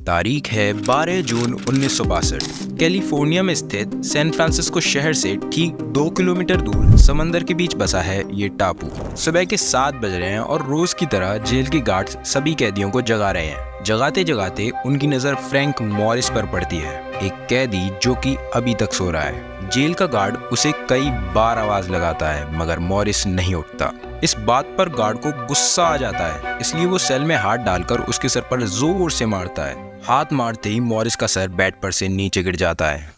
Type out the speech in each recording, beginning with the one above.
तारीख है 12 जून 1962। कैलिफोर्निया में स्थित सैन फ्रांसिस्को शहर से ठीक 2 किलोमीटर दूर समंदर के बीच बसा है ये टापू। सुबह के 7 बज रहे हैं और रोज की तरह जेल के गार्ड्स सभी कैदियों को जगा रहे हैं। जगाते जगाते उनकी नजर फ्रैंक मॉरिस पर पड़ती है, एक कैदी जो कि अभी तक सो रहा है। जेल का गार्ड उसे कई बार आवाज लगाता है मगर मॉरिस नहीं उठता। इस बात पर गार्ड को गुस्सा आ जाता है, इसलिए वो सेल में हाथ डालकर उसके सर पर जोर से मारता है। हाथ मारते ही मॉरिस का सर बेड पर से नीचे गिर जाता है।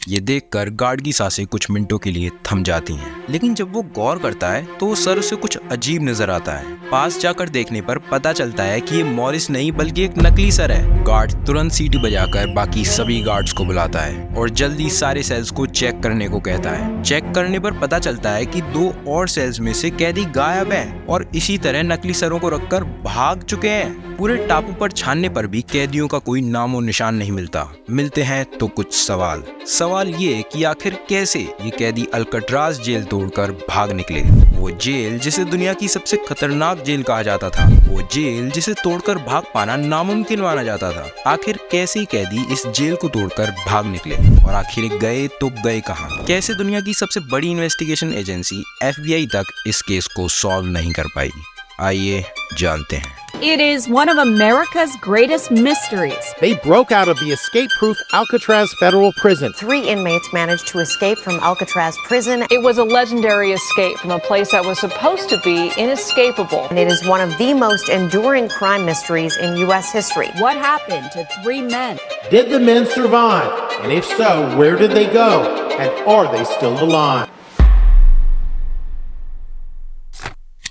ये देखकर गार्ड की सांसें कुछ मिनटों के लिए थम जाती हैं, लेकिन जब वो गौर करता है तो सर उसे कुछ अजीब नजर आता है। पास जाकर देखने पर पता चलता है कि ये मॉरिस नहीं बल्कि एक नकली सर है। गार्ड तुरंत सीटी बजाकर बाकी सभी गार्ड्स को बुलाता है और जल्दी सारे सेल्स को चेक करने को कहता है। चेक करने पर पता चलता है कि 2 और सेल्स में से कैदी गायब हैं और इसी तरह नकली सरों को रखकर भाग चुके हैं। पूरे टापू पर छानने पर भी कैदियों का कोई नामो निशान नहीं मिलता। मिलते हैं तो कुछ सवाल ये कि आखिर कैसे ये कैदी अल्काट्राज जेल तोड़कर भाग निकले। वो जेल जिसे दुनिया की सबसे खतरनाक जेल कहा जाता था, वो जेल जिसे तोड़कर भाग पाना नामुमकिन माना जाता था। आखिर कैसे कैदी इस जेल को तोड़कर भाग निकले और आखिर गए तो गए कहाँ? कैसे दुनिया की सबसे बड़ी इन्वेस्टिगेशन एजेंसी FBI तक इस केस को सॉल्व नहीं कर पाई? आइए जानते हैं। It is one of America's greatest mysteries. They broke out of the escape-proof Alcatraz federal prison. 3 inmates managed to escape from Alcatraz prison. It was a legendary escape from a place that was supposed to be inescapable. And it is one of the most enduring crime mysteries in U.S. history. What happened to 3 men? Did the men survive? And if so, where did they go? And are they still alive?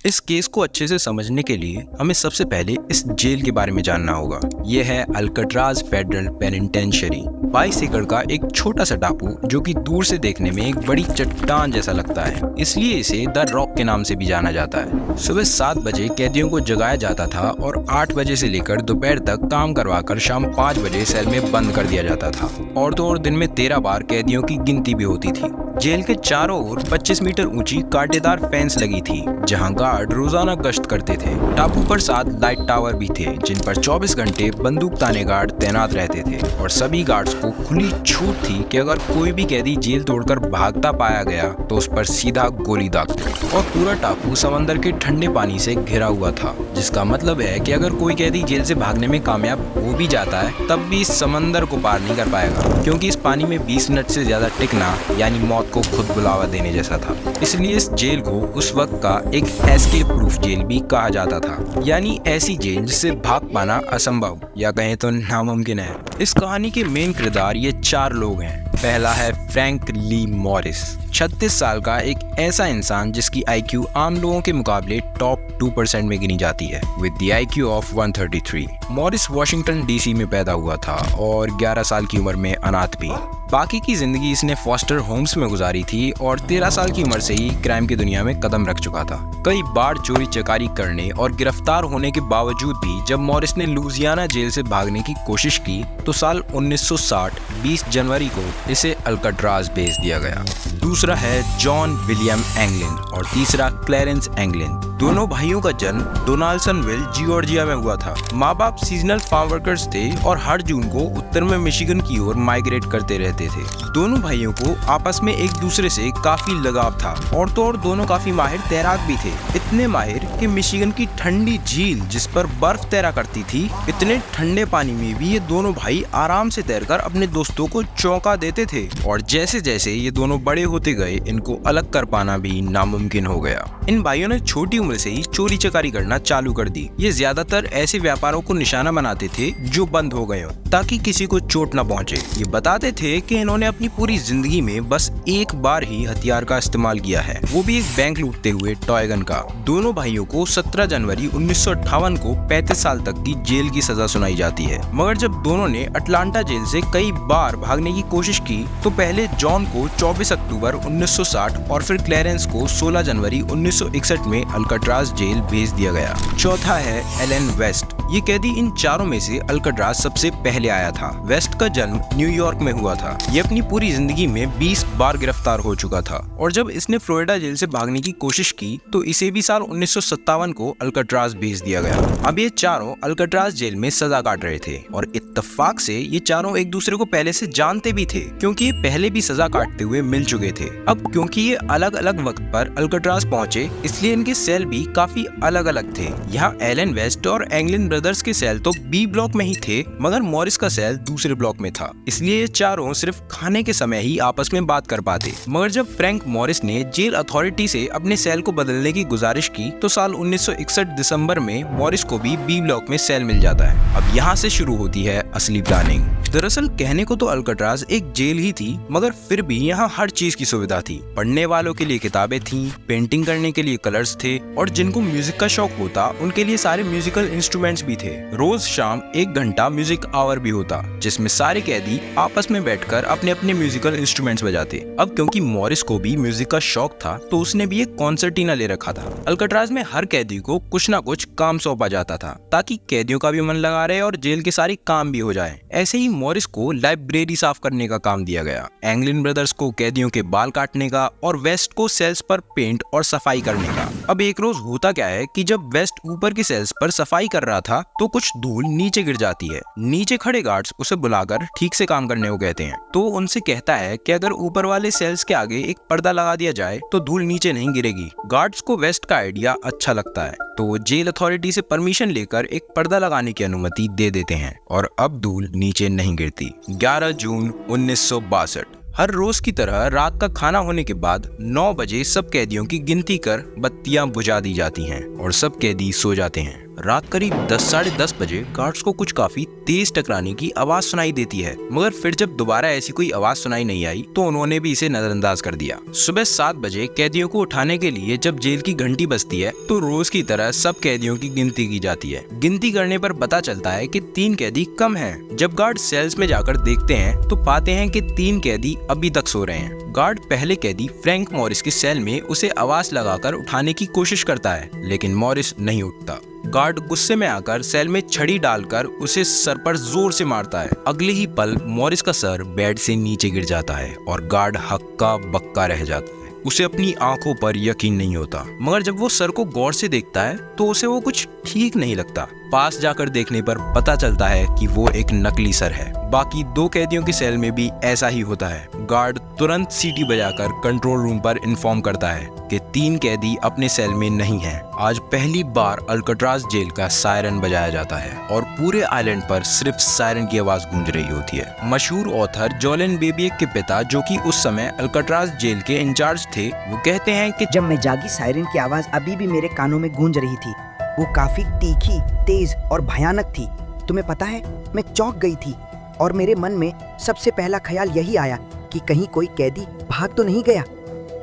इस case को अच्छे से समझने के लिए हमें सबसे पहले इस जेल के बारे में जानना होगा। यह है अल्काट्राज फेडरल पेनिटेंशियरी, 22 एकड़ का एक छोटा सा टापू जो कि दूर से देखने में एक बड़ी चट्टान जैसा लगता है, इसलिए इसे द रॉक के नाम से भी जाना जाता है। सुबह 7 बजे कैदियों को जगाया जाता था और 8 बजे से लेकर दोपहर तक काम करवाकर शाम 5 बजे सेल में बंद कर दिया जाता था। और तो और दिन में 13 बार कैदियों की गिनती भी होती थी। जेल के चारों ओर 25 मीटर ऊंची कांटेदार फेंस लगी थी जहां गार्ड रोजाना गश्त करते थे। टापू पर 7 लाइट टावर भी थे जिन पर 24 घंटे बंदूक ताने गार्ड तैनात रहते थे और सभी गार्ड्स को खुली छूट थी कि अगर कोई भी कैदी जेल तोड़कर भागता पाया गया तो उस पर सीधा गोली दाग दो। और पूरा टापू समंदर के ठंडे पानी से घिरा हुआ था, जिसका मतलब है कि अगर कोई कैदी जेल से भागने में कामयाब हो भी जाता है तब भी इस समंदर को पार नहीं कर पाएगा, क्योंकि इस पानी में 20 मिनट से ज्यादा टिकना यानी मौत को खुद बुलावा देने जैसा था। इसलिए इस जेल को उस वक्त का एक एस्केप प्रूफ जेल भी कहा जाता था, यानी ऐसी जेल जिससे भाग पाना असंभव या कहें तो नामुमकिन है। इस कहानी के मेन किरदार ये 4 लोग हैं। पहला है फ्रैंक ली मॉरिस, 36 साल का एक ऐसा इंसान जिसकी IQ आम लोगों के मुकाबले टॉप 2% में गिनी जाती है, with the IQ of 133। Morris Washington DC में पैदा हुआ था और 11 साल की उम्र में अनाथ भी। बाकी की जिंदगी इसने फॉस्टर होम्स में गुजारी थी और 13 साल की उम्र से ही क्राइम की दुनिया में कदम रख चुका था। कई बार चोरी चकारी करने और गिरफ्तार होने के बावजूद भी जब मॉरिस ने लुजियाना जेल से भागने की कोशिश की तो साल 1960 20 जनवरी को इसे अल्काट्राज भेज दिया गया। दूसरा है जॉन विलियम एंगलिन और तीसरा क्लैरेंस एंगलिन। दोनों भाइयों का जन्म डोनाल्डसनविल जॉर्जिया में हुआ था। माँ बाप सीजनल फार्म वर्कर्स थे और हर जून को उत्तर में मिशिगन की ओर माइग्रेट करते रहते थे। दोनों भाइयों को आपस में एक दूसरे से काफी लगाव था और तो और दोनों काफी माहिर तैराक भी थे। इतने माहिर कि मिशिगन की ठंडी झील जिस पर बर्फ तैरा करती थी, इतने ठंडे पानी में भी ये दोनों भाई आराम से तैरकर अपने दोस्तों को चौंका देते थे। और जैसे जैसे ये दोनों बड़े होते गए इनको अलग कर पाना भी नामुमकिन हो गया। इन भाइयों ने छोटी उम्र से ही चोरी चकारी करना चालू कर दी। ये ज्यादातर ऐसे व्यापारों को निशाना बनाते थे जो बंद हो गए हो ताकि किसी को चोट न पहुंचे। ये बताते थे कि इन्होंने अपनी पूरी जिंदगी में बस एक बार ही हथियार का इस्तेमाल किया है, वो भी एक बैंक लूटते हुए टॉय गन का। दोनों भाइयों को 17 जनवरी 1958 को 35 साल तक की जेल की सजा सुनाई जाती है। मगर जब दोनों ने अटलांटा जेल से कई बार भागने की कोशिश की तो पहले जॉन को 24 अक्टूबर 1960 और फिर क्लैरेंस को 16 जनवरी 1961 में अल्काट्राज जेल भेज दिया गया। चौथा है एलन वेस्ट। ये कैदी इन चारों में से अल्काट्राज सबसे पहले आया था। वेस्ट का जन्म न्यूयॉर्क में हुआ था। ये अपनी पूरी जिंदगी में 20 बार गिरफ्तार हो चुका था और जब इसने फ्लोरिडा जेल से भागने की कोशिश की तो इसे भी साल 1957 को अल्काट्राज भेज दिया गया। अब ये चारों अल्काट्राज जेल में सजा काट रहे थे और इत्तेफाक से ये चारों एक दूसरे को पहले से जानते भी थे क्योंकि ये पहले भी सजा काटते हुए मिल चुके थे। अब क्योंकि ये अलग अलग वक्त पर अल्काट्राज पहुंचे इसलिए इनके सेल भी काफी अलग अलग थे। यहाँ एलन वेस्ट और एंगलिन ब्रदर्स के सेल तो बी ब्लॉक में ही थे मगर मॉरिस का सेल दूसरे ब्लॉक में था, इसलिए ये चारों सिर्फ खाने के समय ही आपस में बात कर पाते। मगर जब फ्रैंक मॉरिस ने जेल अथॉरिटी से अपने सेल को बदलने की गुजारिश की तो साल 1961 दिसंबर में मॉरिस को भी बी ब्लॉक में सेल मिल जाता है। अब यहाँ से शुरू होती है असली प्लानिंग। दरअसल कहने को तो अल्काट्राज एक जेल ही थी मगर फिर भी यहाँ हर चीज की सुविधा थी। पढ़ने वालों के लिए किताबें थीं, पेंटिंग करने के लिए कलर्स थे और जिनको म्यूजिक का शौक होता उनके लिए सारे म्यूजिकल इंस्ट्रूमेंट्स भी थे। रोज शाम 1 घंटा म्यूजिक आवर भी होता जिसमें सारे कैदी आपस में बैठकर अपने अपने म्यूजिकल इंस्ट्रूमेंट्स बजाते। अब क्योंकि मॉरिस को भी म्यूजिक का शौक था तो उसने भी एक कॉन्सर्टीना ले रखा था। अल्काट्राज में हर कैदी को कुछ ना कुछ काम सौंपा जाता था ताकि कैदियों का भी मन लगा रहे और जेल के सारे काम भी हो जाए। ऐसे ही मॉरिस को लाइब्रेरी साफ करने का काम दिया गया, एंगलिन ब्रदर्स को कैदियों के बाल काटने का और वेस्ट को सेल्स पर पेंट और सफाई करने का। अब एक रोज होता क्या है कि जब वेस्ट ऊपर के सेल्स पर सफाई कर रहा था तो कुछ धूल नीचे गिर जाती है। नीचे खड़े गार्ड्स उसे बुलाकर ठीक से काम करने को कहते हैं तो उनसे कहता है कि अगर ऊपर वाले सेल्स के आगे एक पर्दा लगा दिया जाए तो धूल नीचे नहीं गिरेगी। गार्ड्स को वेस्ट का आइडिया अच्छा लगता है तो वो जेल अथॉरिटी से परमिशन लेकर एक पर्दा लगाने की अनुमति दे देते हैं और अब धूल नीचे नहीं गिरती। 11 जून 1962 हर रोज की तरह रात का खाना होने के बाद 9 बजे सब कैदियों की गिनती कर बत्तियां बुझा दी जाती हैं और सब कैदी सो जाते हैं। रात करीब 10 साढ़े 10 बजे गार्ड्स को कुछ काफी तेज टकराने की आवाज सुनाई देती है मगर फिर जब दोबारा ऐसी कोई आवाज सुनाई नहीं आई तो उन्होंने भी इसे नजरअंदाज कर दिया। सुबह 7 बजे कैदियों को उठाने के लिए जब जेल की घंटी बजती है तो रोज की तरह सब कैदियों की गिनती की जाती है। गिनती करने पर पता चलता है कि 3 कैदी कम हैं। जब गार्ड सेल्स में जाकर देखते हैं तो पाते हैं कि 3 कैदी अभी तक सो रहे हैं। गार्ड पहले कैदी फ्रैंक मॉरिस के सेल में उसे आवाज लगाकर उठाने की कोशिश करता है लेकिन मॉरिस नहीं उठता। गार्ड गुस्से में आकर सेल में छड़ी डालकर उसे सर पर जोर से मारता है। अगले ही पल मॉरिस का सर बेड से नीचे गिर जाता है और गार्ड हक्का बक्का रह जाता है। उसे अपनी आंखों पर यकीन नहीं होता मगर जब वो सर को गौर से देखता है तो उसे वो कुछ ठीक नहीं लगता। पास जाकर देखने पर पता चलता है कि वो एक नकली सर है। बाकी 2 कैदियों के सेल में भी ऐसा ही होता है। गार्ड तुरंत सीटी बजाकर कंट्रोल रूम पर इन्फॉर्म करता है कि 3 कैदी अपने सेल में नहीं हैं। आज पहली बार अल्काट्राज जेल का सायरन बजाया जाता है और पूरे आइलैंड पर सिर्फ सायरन की आवाज गूंज रही होती है। मशहूर ऑथर जोलन बेबियक के पिता जो कि उस समय अल्काट्राज जेल के इंचार्ज थे वो कहते हैं कि जब मैं जागी सायरन की आवाज अभी भी मेरे कानों में गूंज रही थी। वो काफी तीखी, तेज और भयानक थी। तुम्हें पता है मैं चौंक गई थी और मेरे मन में सबसे पहला ख्याल यही आया कि कहीं कोई कैदी भाग तो नहीं गया,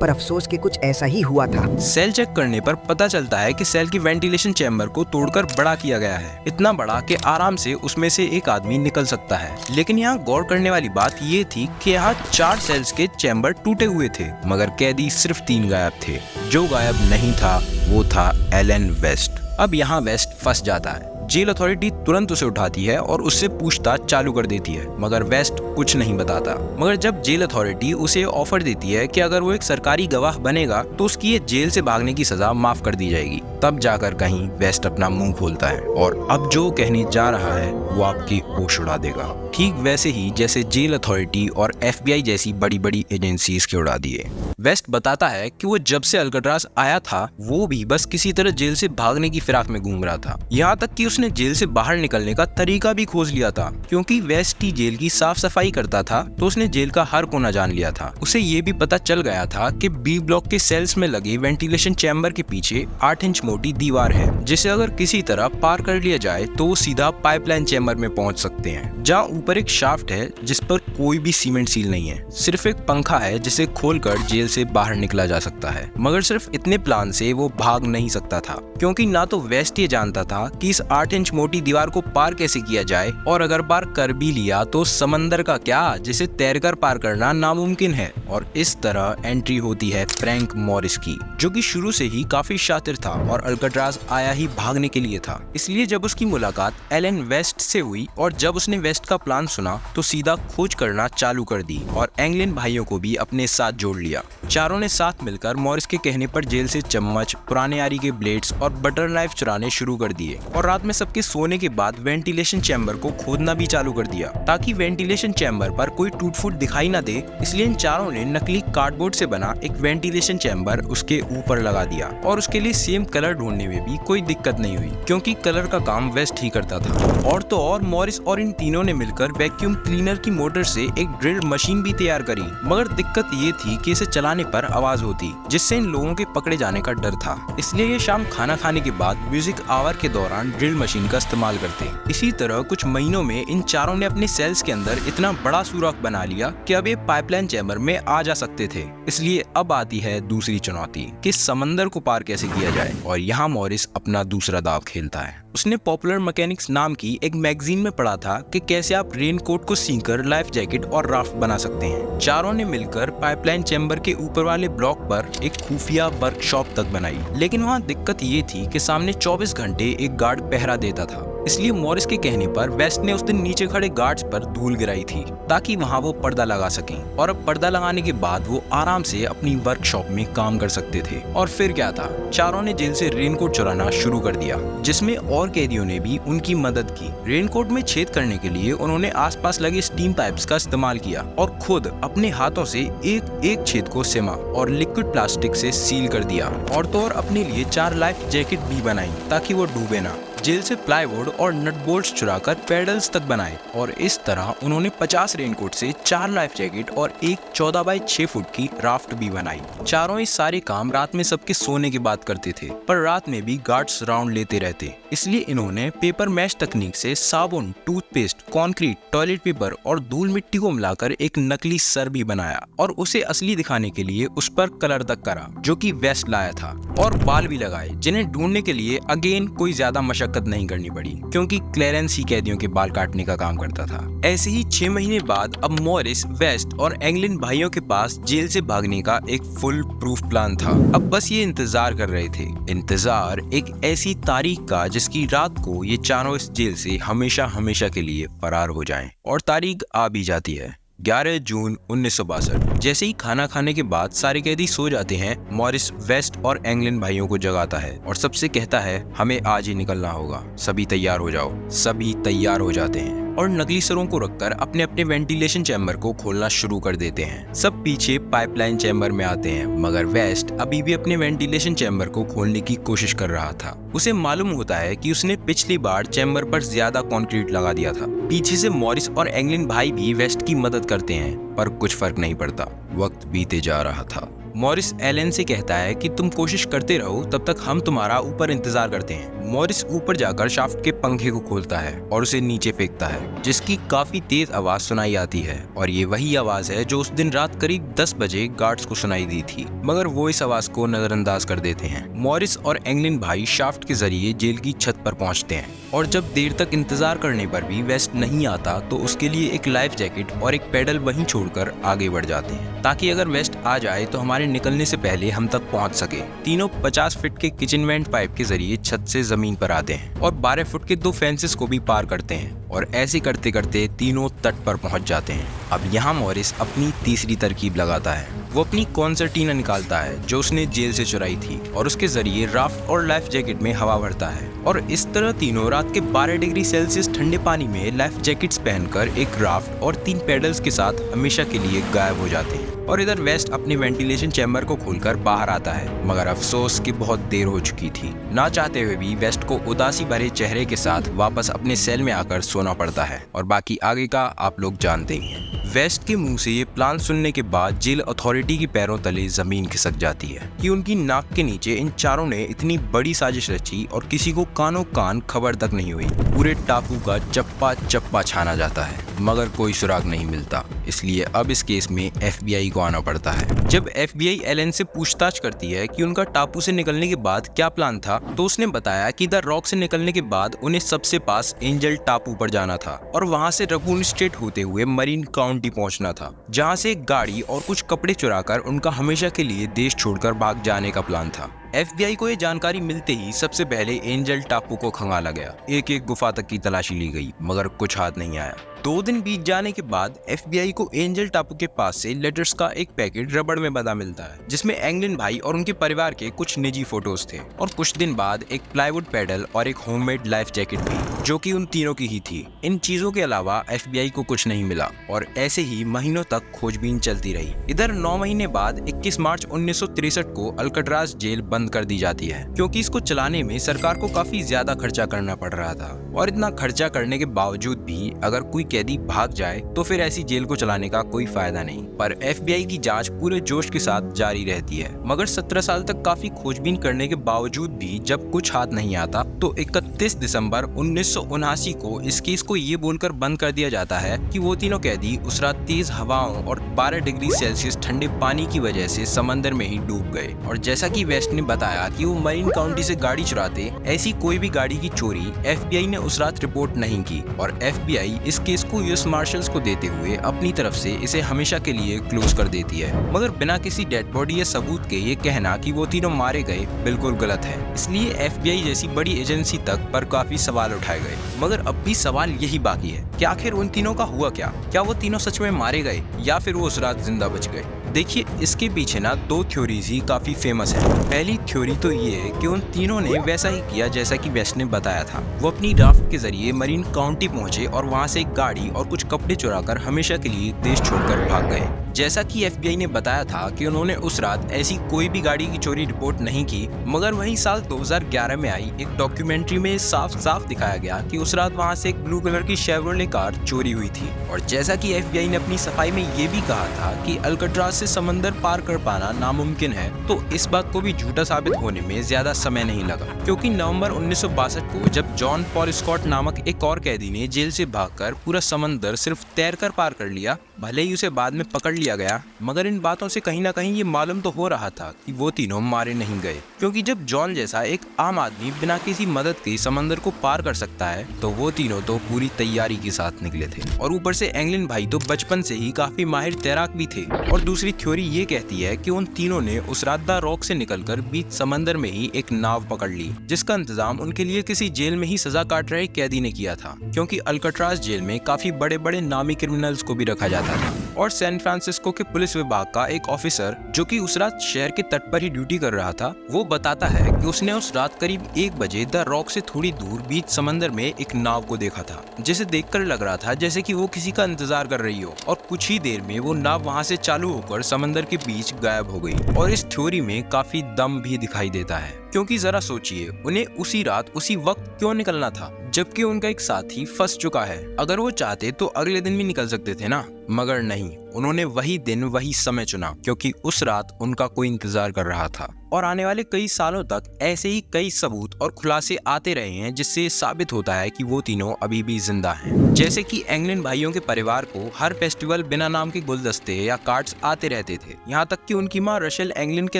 पर अफसोस कि कुछ ऐसा ही हुआ था। सेल चेक करने पर पता चलता है कि सेल की वेंटिलेशन चैम्बर को तोड़कर बड़ा किया गया है, इतना बड़ा कि आराम से उसमें से एक आदमी निकल सकता है। लेकिन यहाँ गौर करने वाली बात ये थी कि यहाँ 4 सेल्स के चैम्बर टूटे हुए थे मगर कैदी सिर्फ 3 गायब थे। जो गायब नहीं था वो था एलन वेस्ट। अब यहाँ वेस्ट फंस जाता है। जेल अथॉरिटी तुरंत उसे उठाती है और उससे पूछताछ चालू कर देती है मगर वेस्ट कुछ नहीं बताता। मगर जब जेल अथॉरिटी उसे ऑफर देती है कि अगर वो एक सरकारी गवाह बनेगा तो उसकी ये जेल से भागने की सजा माफ कर दी जाएगी, तब जाकर कहीं वेस्ट अपना मुंह खोलता है और अब जो कहने जा रहा है वो आपकी होश उड़ा देगा। ठीक वैसे ही जैसे जेल अथॉरिटी और FBI जैसी बड़ी बड़ी एजेंसीज के उड़ा दिए। वेस्ट बताता है कि वो जब से अल्काट्राज आया था वो भी बस किसी तरह जेल से भागने की फिराक में घूम रहा था। यहाँ तक कि उसने जेल से बाहर निकलने का तरीका भी खोज लिया था। क्योंकि वेस्ट ही जेल की साफ सफाई करता था तो उसने जेल का हर कोना जान लिया था। उसे ये भी पता चल गया था कि बी ब्लॉक के सेल्स में लगे वेंटिलेशन चैम्बर के पीछे 8 इंच मोटी दीवार है जिसे अगर किसी तरह पार कर लिया जाए तो वो सीधा पाइपलाइन चैम्बर में पहुंच सकते हैं, जहाँ ऊपर एक शाफ्ट है जिस पर कोई भी सीमेंट सील नहीं है। सिर्फ एक पंखा है जिसे खोलकर जेल से बाहर निकला जा सकता है। मगर सिर्फ इतने प्लान से वो भाग नहीं सकता था क्योंकि ना तो वेस्ट ये जानता था कि इस 8 इंच मोटी दीवार को पार कैसे किया जाए और अगर पार कर भी लिया तो समंदर का क्या जिसे तैरकर पार करना नामुमकिन है। और इस तरह एंट्री होती है फ्रैंक मॉरिस की, जो कि शुरू से ही काफी शातिर था और अल्काट्राज आया ही भागने के लिए था। इसलिए जब उसकी मुलाकात एलन वेस्ट से हुई और जब उसने वेस्ट का प्लान सुना तो सीधा खोज करना चालू कर दी और एंगलिन भाइयों को भी अपने साथ जोड़ लिया। चारों ने साथ मिलकर मॉरिस के कहने पर जेल से चम्मच, पुराने आरी के ब्लेड्स और बटर नाइफ चुराने शुरू कर दिए और रात में सबके सोने के बाद वेंटिलेशन चैम्बर को खोदना भी चालू कर दिया ताकि वेंटिलेशन चैम्बर पर कोई टूट फूट दिखाई न दे। इसलिए इन चारों ने नकली कार्डबोर्ड से बना एक वेंटिलेशन चैम्बर उसके ऊपर लगा दिया और उसके लिए सेम कलर ढूंढने में भी कोई दिक्कत नहीं हुई क्योंकि कलर का काम वेस्ट ही करता था। और तो और मॉरिस और इन तीनों ने मिलकर वैक्यूम क्लीनर की मोटर से एक ड्रिल मशीन भी तैयार करी, मगर दिक्कत ये थी कि इसे चलाने पर आवाज होती जिससे इन लोगों के पकड़े जाने का डर था। इसलिए ये शाम खाना खाने के बाद म्यूजिक आवर के दौरान ड्रिल मशीन का इस्तेमाल करते। इसी तरह कुछ महीनों में इन चारों ने अपने सेल्स के अंदर इतना बड़ा सुराख बना लिया कि अब ये पाइपलाइन चैम्बर में आ जा सकते थे। इसलिए अब आती है दूसरी चुनौती कि समंदर को पार कैसे किया जाए और यहाँ मॉरिस अपना दूसरा दाव खेलता है। उसने पॉपुलर मैकेनिक्स नाम की एक मैगजीन में पढ़ा था कि कैसे आप रेनकोट को सीकर लाइफ जैकेट और राफ्ट बना सकते हैं। चारों ने मिलकर पाइपलाइन चैम्बर के ऊपर वाले ब्लॉक पर एक खुफिया वर्कशॉप तक बनाई, लेकिन वहाँ दिक्कत ये थी कि सामने 24 घंटे एक गार्ड पहरा देता था। इसलिए मॉरिस के कहने पर वेस्ट ने उस दिन नीचे खड़े गार्ड्स पर धूल गिराई थी ताकि वहाँ वो पर्दा लगा सकें और अब पर्दा लगाने के बाद वो आराम से अपनी वर्कशॉप में काम कर सकते थे। और फिर क्या था, चारों ने जेल से रेनकोट चुराना शुरू कर दिया जिसमें और कैदियों ने भी उनकी मदद की। रेनकोट में छेद करने के लिए उन्होंने आसपास लगे स्टीम पाइप्स का इस्तेमाल किया और खुद अपने हाथों से एक एक छेद को सिमा और लिक्विड प्लास्टिक से सील कर दिया और तो और अपने लिए 4 लाइफ जैकेट भी बनाई ताकि वो डूबे ना। जेल से प्लाईवुड और नट बोल्ट्स चुराकर पैडल्स तक बनाए और इस तरह उन्होंने 50 रेनकोट से 4 लाइफ जैकेट और एक 14 बाई 6 फुट की राफ्ट भी बनाई। चारों ये सारे काम रात में सबके सोने के बाद करते थे, पर रात में भी गार्ड्स राउंड लेते रहते। इसलिए इन्होंने पेपर मैश तकनीक से साबुन, टूथपेस्ट, कंक्रीट, टॉयलेट पेपर और धूल मिट्टी को मिलाकर एक नकली सर भी बनाया और उसे असली दिखाने के लिए उस पर कलर तक करा जो कि वेस्ट लाया था, और बाल भी लगाए जिन्हें ढूंढने के लिए अगेन कोई ज्यादा मशक्कत नहीं करनी पड़ी क्योंकि क्लेरेंस ही कैदियों के बाल काटने का काम करता था। ऐसे ही 6 महीने बाद अब मॉरिस, वेस्ट और एंगलिन भाइयों के पास जेल से भागने का एक फुल प्रूफ प्लान था। अब बस ये इंतजार कर रहे थे, इंतजार एक ऐसी तारीख का जिसकी रात को ये चारों इस जेल से हमेशा हमेशा के लिए फरार हो जाएं। और तारीख आ भी जाती है, 11 जून 1962। जैसे ही खाना खाने के बाद सारे कैदी सो जाते हैं, मॉरिस वेस्ट और एंगलिन भाइयों को जगाता है और सबसे कहता है हमें आज ही निकलना होगा, सभी तैयार हो जाओ। सभी तैयार हो जाते हैं और नकली सरों को रखकर अपने अपने वेंटिलेशन चैम्बर को खोलना शुरू कर देते हैं। सब पीछे पाइपलाइन चैम्बर में आते हैं, मगर वेस्ट अभी भी अपने वेंटिलेशन चैम्बर को खोलने की कोशिश कर रहा था। उसे मालूम होता है कि उसने पिछली बार चैम्बर पर ज्यादा कंक्रीट लगा दिया था। पीछे से मॉरिस और एंगलिन भाई भी वेस्ट की मदद करते हैं, पर कुछ फर्क नहीं पड़ता। वक्त बीते जा रहा था। मॉरिस एलन से कहता है कि तुम कोशिश करते रहो, तब तक हम तुम्हारा ऊपर इंतजार करते हैं। मॉरिस ऊपर जाकर शाफ्ट के पंखे को खोलता है और उसे नीचे फेंकता है, जिसकी काफी तेज आवाज सुनाई आती है और ये वही आवाज है जो उस दिन रात करीब 10 बजे गार्ड्स को सुनाई दी थी, मगर वो इस आवाज को नजरअंदाज कर देते हैं। मॉरिस और एंगलिन भाई शाफ्ट के जरिए जेल की छत पर पहुंचते हैं और जब देर तक इंतजार करने पर भी वेस्ट नहीं आता तो उसके लिए एक लाइफ जैकेट और एक पेडल वहीं छोड़कर आगे बढ़ जाते हैं ताकि अगर वेस्ट आ जाए तो हमारे निकलने से पहले हम तक पहुंच सके। तीनों 50 फीट के किचन वेंट पाइप के जरिए छत से जमीन पर आते हैं और 12 फुट के 2 फेंसेस को भी पार करते हैं और ऐसे करते करते तीनों तट पर पहुंच जाते हैं। अब यहाँ मॉरिस अपनी तीसरी तरकीब लगाता है। वो अपनी कॉन्सर्टीना निकालता है जो उसने जेल से चुराई थी और उसके जरिए राफ्ट और लाइफ जैकेट में हवा भरता है और इस तरह तीनों रात के 12 डिग्री सेल्सियस ठंडे पानी में लाइफ जैकेट्स पहनकर एक राफ्ट और 3 पेडल्स के साथ हमेशा के लिए गायब हो जाते हैं। और इधर वेस्ट अपने वेंटिलेशन चैम्बर को खोलकर बाहर आता है, मगर अफसोस कि बहुत देर हो चुकी थी। ना चाहते हुए भी वेस्ट को उदासी भरे चेहरे के साथ वापस अपने सेल में आकर सोना पड़ता है और बाकी आगे का आप लोग जानते ही हैं। वेस्ट के मुंह से ये प्लान सुनने के बाद जेल अथॉरिटी की पैरों तले जमीन खिसक जाती है कि उनकी नाक के नीचे इन चारों ने इतनी बड़ी साजिश रची और किसी को कानों कान खबर तक नहीं हुई। पूरे टापू का चप्पा चप्पा छाना जाता है, मगर कोई सुराग नहीं मिलता। इसलिए अब इस केस में FBI को आना पड़ता है। जब FBI एलन से पूछताछ करती है कि उनका टापू से निकलने के बाद क्या प्लान था, तो उसने बताया कि द रॉक से निकलने के बाद उन्हें सबसे पास एंजल टापू पर जाना था और वहां से रकून स्टेट होते हुए मरीन काउंटी पहुंचना था, जहां से एक गाड़ी और कुछ कपड़े चुराकर उनका हमेशा के लिए देश छोड़कर भाग जाने का प्लान था। FBI को ये जानकारी मिलते ही सबसे पहले एंजल टापू को खंगाला गया। एक एक गुफा तक की तलाशी ली गई, मगर कुछ हाथ नहीं आया। 2 दिन बीत जाने के बाद FBI को एंजल टापू के पास से लेटर्स का एक पैकेट रबड़ में बंधा मिलता है, जिसमें एंगलिन भाई और उनके परिवार के कुछ निजी फोटोज थे। और कुछ दिन बाद एक प्लाईवुड पैडल और एक होममेड लाइफ जैकेट भी, जो कि उन तीनों की ही थी। इन चीजों के अलावा FBI को कुछ नहीं मिला और ऐसे ही महीनों तक खोजबीन चलती रही। इधर 9 महीने बाद 21 मार्च 1963 को अल्काट्राज जेल बंद कर दी जाती है, क्योंकि इसको चलाने में सरकार को काफी ज्यादा खर्चा करना पड़ रहा था। और इतना खर्चा करने के बावजूद भी अगर कोई कैदी भाग जाए तो फिर ऐसी जेल को चलाने का कोई फायदा नहीं। पर FBI की जांच पूरे जोश के साथ जारी रहती है, मगर 17 साल तक काफी खोजबीन करने के बावजूद भी जब कुछ हाथ नहीं आता तो 31 दिसंबर 1979 को इस केस को ये बोलकर बंद कर दिया जाता है कि वो तीनों कैदी उस रात तेज हवाओं और 12 डिग्री सेल्सियस ठंडे पानी की वजह से समंदर में ही डूब गए। और जैसा कि वेस्ट ने बताया कि वो मरीन काउंटी से गाड़ी चुराते, ऐसी कोई भी गाड़ी की चोरी FBI ने उस रात रिपोर्ट नहीं की और FBI इस केस को US मार्शल्स को देते हुए अपनी तरफ से इसे हमेशा के लिए क्लोज कर देती है। मगर बिना किसी डेड बॉडी या सबूत के ये कहना कि वो तीनों मारे गए बिल्कुल गलत है। इसलिए FBI जैसी बड़ी एजेंसी तक पर काफी सवाल उठाए गए। मगर अब भी सवाल यही बाकी है कि आखिर उन तीनों का हुआ क्या वो तीनों सच में मारे गए या फिर वो उस रात जिंदा बच गए। देखिए, इसके पीछे ना 2 थ्योरीज ही काफी फेमस है। पहली थ्योरी तो ये है कि उन तीनों ने वैसा ही किया जैसा कि वेस्ट ने बताया था। वो अपनी राफ्ट के जरिए मरीन काउंटी पहुंचे और वहां से एक गाड़ी और कुछ कपड़े चुराकर हमेशा के लिए देश छोड़कर भाग गए। जैसा कि FBI ने बताया था कि उन्होंने उस रात ऐसी कोई भी गाड़ी की चोरी रिपोर्ट नहीं की, मगर वही साल 2011 में आई एक डॉक्यूमेंट्री में साफ साफ दिखाया गया कि उस रात वहां से एक ब्लू कलर की शेवरोले कार चोरी हुई थी। और जैसा कि FBI ने अपनी सफाई में ये भी कहा था कि अल्काट्राज से समंदर पार कर पाना नामुमकिन है, तो इस बात को भी झूठा साबित होने में ज्यादा समय नहीं लगा, क्योंकि नवंबर 1962 को जब जॉन पॉल स्कॉट नामक एक और कैदी ने जेल से भागकर पूरा समंदर सिर्फ तैरकर पार कर लिया, भले ही उसे बाद में पकड़ लिया गया, मगर इन बातों से कहीं ना कहीं ये मालूम तो हो रहा था कि वो तीनों मारे नहीं गए। क्योंकि जब जॉन जैसा एक आम आदमी बिना किसी मदद के समंदर को पार कर सकता है, तो वो तीनों तो पूरी तैयारी के साथ निकले थे। और ऊपर से एंगलिन भाई तो बचपन से ही काफी माहिर तैराक भी थे। और दूसरी थ्योरी ये कहती है कि उन तीनों ने उस रात द रॉक से निकलकर बीच समंदर में ही एक नाव पकड़ ली, जिसका इंतजाम उनके लिए किसी जेल में ही सजा काट रहे कैदी ने किया था। क्योंकि अल्काट्राज जेल में काफी बड़े बड़े नामी क्रिमिनल्स को भी रखा जाता था। और सैन फ्रांसिस्को के पुलिस विभाग का एक ऑफिसर, जो कि उस रात शहर के तट पर ही ड्यूटी कर रहा था, वो बताता है कि उसने उस रात करीब 1 बजे द रॉक से थोड़ी दूर बीच समंदर में एक नाव को देखा था, जिसे देखकर लग रहा था जैसे कि वो किसी का इंतजार कर रही हो। और कुछ ही देर में वो नाव वहां से चालू होकर समंदर के बीच गायब हो गई। और इस थ्योरी में काफी दम भी दिखाई देता है, क्योंकि जरा सोचिए, उन्हें उसी रात उसी वक्त क्यों निकलना था, जबकि उनका एक साथी फंस चुका है। अगर वो चाहते तो अगले दिन भी निकल सकते थे ना, मगर नहीं, उन्होंने वही दिन वही समय चुना, क्योंकि उस रात उनका कोई इंतजार कर रहा था। और आने वाले कई सालों तक ऐसे ही कई सबूत और खुलासे आते रहे हैं, जिससे साबित होता है कि वो तीनों अभी भी जिंदा हैं। जैसे कि एंगलिन भाइयों के परिवार को हर फेस्टिवल बिना नाम के गुलदस्ते या कार्ड्स आते रहते थे। यहाँ तक कि उनकी माँ रशेल एंगलिन के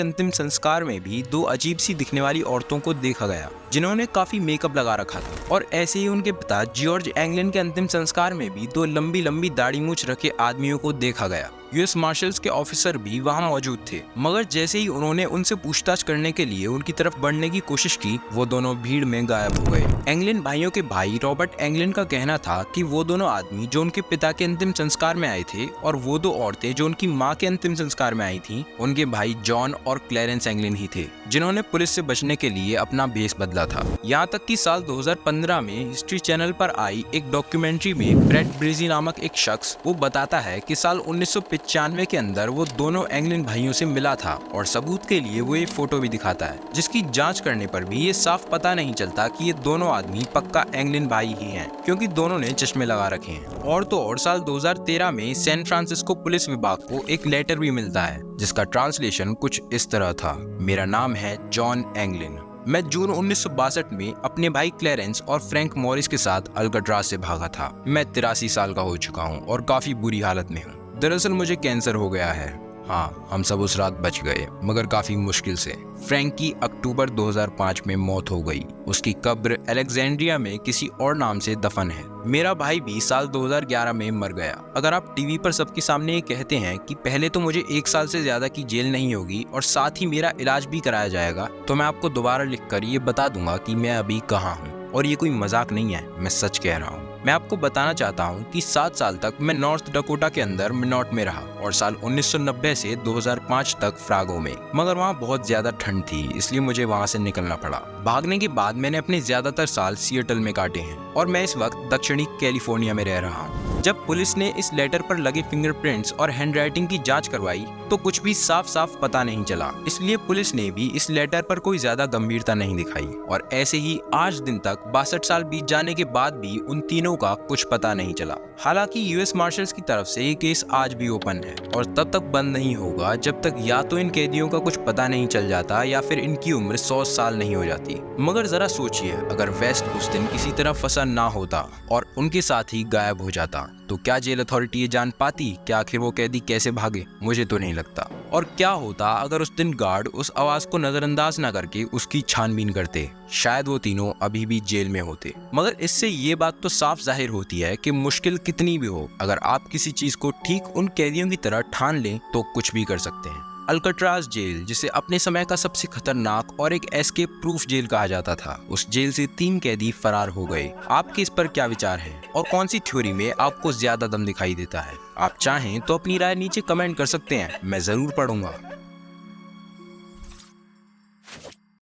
अंतिम संस्कार में भी 2 अजीब सी दिखने वाली औरतों को देखा गया, जिन्होंने काफी मेकअप लगा रखा था। और ऐसे ही उनके पिता जॉर्ज एंगलिन के अंतिम संस्कार में भी 2 लंबी लंबी दाढ़ी मूंछ रखे आदमियों को देखा गया। US मार्शल्स के ऑफिसर भी वहां मौजूद थे, मगर जैसे ही उन्होंने उनसे पूछताछ करने के लिए उनकी तरफ बढ़ने की कोशिश की, वो दोनों भीड़ में गायब हो गए। एंगलिन भाइयों के भाई रॉबर्ट एंगलिन का कहना था कि वो दोनों आदमी जो उनके पिता के अंतिम संस्कार में आए थे और वो 2 औरतें जो उनकी माँ के अंतिम संस्कार में आई थी, उनके भाई जॉन और क्लेरेंस एंगलिन ही थे, जिन्होंने पुलिस से बचने के लिए अपना भेष बदला था। यहाँ तक कि साल 2015 में हिस्ट्री चैनल पर आई एक डॉक्यूमेंट्री में ब्रेड ब्रेजी नामक एक शख्स वो बताता है कि साल 1995 के अंदर वो दोनों एंगलिन भाइयों से मिला था। और सबूत के लिए वो एक फोटो भी दिखाता है, जिसकी जांच करने पर भी ये साफ पता नहीं चलता कि ये दोनों आदमी पक्का एंगलिन भाई ही हैं, क्योंकि दोनों ने चश्मे लगा रखे हैं। और तो और साल 2013 में सैन फ्रांसिस्को पुलिस विभाग को एक लेटर भी मिलता है, जिसका ट्रांसलेशन कुछ इस तरह था: मेरा नाम है जॉन एंगलिन। मैं जून 1962 में अपने भाई क्लेरेंस और फ्रैंक मॉरिस के साथ अल्काट्राज से भागा था। मैं 83 साल का हो चुका हूँ और काफी बुरी हालत में हूँ। दरअसल मुझे कैंसर हो गया है। हाँ, हम सब उस रात बच गए, मगर काफी मुश्किल से। फ्रैंक की अक्टूबर 2005 में मौत हो गई। उसकी कब्र अलेक्जेंड्रिया में किसी और नाम से दफन है। मेरा भाई भी साल 2011 में मर गया। अगर आप टीवी पर सबके सामने ये कहते हैं कि पहले तो मुझे 1 साल से ज्यादा की जेल नहीं होगी और साथ ही मेरा इलाज भी कराया जाएगा, तो मैं आपको दोबारा लिखकर ये बता दूंगा कि मैं अभी कहाँ हूँ। और ये कोई मजाक नहीं है, मैं सच कह रहा हूँ। मैं आपको बताना चाहता हूँ कि 7 साल तक मैं नॉर्थ डकोटा के अंदर मिनॉट में रहा और साल 1990 से 2005 तक फ्रागो में, मगर वहाँ बहुत ज्यादा ठंड थी, इसलिए मुझे वहाँ से निकलना पड़ा। भागने के बाद मैंने अपने ज्यादातर साल सिएटल में काटे हैं और मैं इस वक्त दक्षिणी कैलिफोर्निया में रह रहा हूँ। जब पुलिस ने इस लेटर पर लगे फिंगरप्रिंट्स और हैंडराइटिंग की जांच करवाई तो कुछ भी साफ साफ पता नहीं चला, इसलिए पुलिस ने भी इस लेटर पर कोई ज्यादा गंभीरता नहीं दिखाई और ऐसे ही आज दिन तक 62 साल बीत जाने के बाद भी उन तीनों का कुछ पता नहीं चला। हालांकि यूएस मार्शल्स की तरफ से ये केस आज भी ओपन है और तब तक बंद नहीं होगा जब तक या तो इन कैदियों का कुछ पता नहीं चल जाता या फिर इनकी उम्र 100 साल नहीं हो जाती। मगर जरा सोचिए, अगर वेस्ट उस दिन किसी तरह फंसा ना होता और उनके साथ ही गायब हो जाता तो क्या जेल अथॉरिटी ये जान पाती कि आखिर वो कैदी कैसे भागे? मुझे तो नहीं लगता। और क्या होता अगर उस दिन गार्ड उस आवाज को नजरअंदाज ना करके उसकी छानबीन करते? शायद वो तीनों अभी भी जेल में होते। मगर इससे ये बात तो साफ जाहिर होती है कि मुश्किल कितनी भी हो, अगर आप किसी चीज को ठीक उन कैदियों की तरह ठान लें तो कुछ भी कर सकते हैं। अल्काट्राज जेल, जिसे अपने समय का सबसे खतरनाक और एक एस्केप प्रूफ जेल कहा जाता था, उस जेल से 3 कैदी फरार हो गए। आपके इस पर क्या विचार है और कौन सी थ्योरी में आपको ज्यादा दम दिखाई देता है? आप चाहें तो अपनी राय नीचे कमेंट कर सकते हैं, मैं जरूर पढ़ूंगा।